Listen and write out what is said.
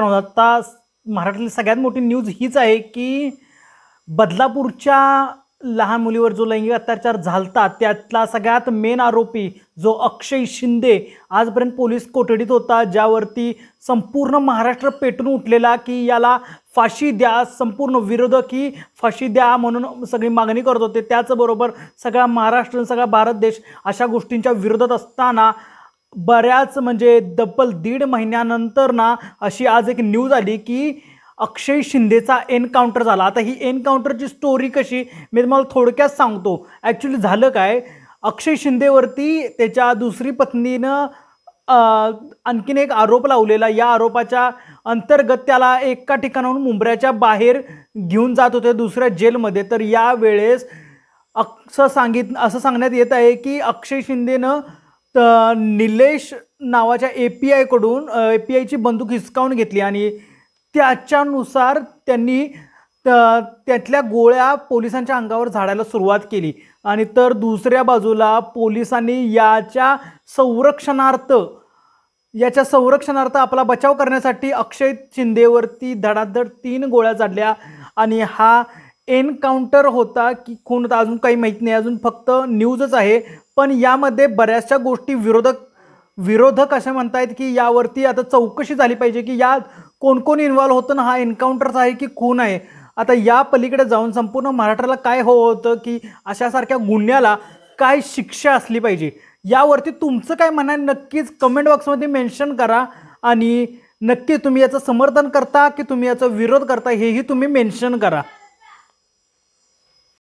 आता महाराष्ट्रातली सगळ्यात मोठी न्यूज हीच आहे की बदलापूरच्या लहान मुलीवर जो लैंगिक अत्याचार झालता त्यातला सगळ्यात मेन आरोपी जो अक्षय शिंदे आजपर्यंत पोलीस कोठडीत होता, ज्यावरती संपूर्ण महाराष्ट्र पेटून उठलेला की याला फाशी द्या, संपूर्ण विरोधक ही फाशी द्या म्हणून सगळी मागणी करत होते। त्याचबरोबर सगळा महाराष्ट्र सगळा भारत देश अशा गोष्टींच्या विरोधात असताना बऱ्याच म्हणजे तब्बल 1.5 महिन्यानंतर ना अशी आज एक न्यूज आली की अक्षय शिंदेचा एन्काउंटर झाला। आता ही एन्काउंटरची स्टोरी कशी मी तुम्हाला थोडक्यात सांगतो। ॲक्च्युली झालं काय, अक्षय शिंदेवरती त्याच्या दुसरी पत्नीनं आणखीन एक आरोप लावलेला। या आरोपाच्या अंतर्गत त्याला एका ठिकाणाहून मुंबऱ्याच्या बाहेर घेऊन जात होते दुसऱ्या जेलमध्ये। तर यावेळेस असं सांगण्यात येत आहे की अक्षय शिंदेनं निलेश नावाच्या APIची बंदूक हिसकावून घेतली आणि त्याच्यानुसार त्यांनी त्यातल्या गोळ्या पोलिसांच्या अंगावर झाडायला सुरुवात केली। आणि तर दुसऱ्या बाजूला पोलिसांनी याच्या संरक्षणार्थ आपला बचाव करण्यासाठी अक्षय शिंदेवरती धडाधड 3 गोळ्या झाडल्या आणि हा एन्काउंटर होता की खून होता अजून काही माहीत नाही, अजून फक्त न्यूजच आहे। पण यामध्ये बऱ्याचशा गोष्टी विरोधक असे म्हणतायत की यावरती आता चौकशी झाली पाहिजे की यात कोण कोण इन्व्हॉल्व होतं ना, हा एन्काउंटर्स आहे की खून आहे। आता या पलीकडे जाऊन संपूर्ण महाराष्ट्राला काय होतं की अशासारख्या गुन्ह्याला काय शिक्षा असली पाहिजे, यावरती तुमचं काय म्हणणं आहे नक्कीच कमेंट बॉक्समध्ये मेन्शन करा। आणि नक्की तुम्ही याचं समर्थन करता की तुम्ही याचा विरोध करता हेही तुम्ही मेन्शन करा।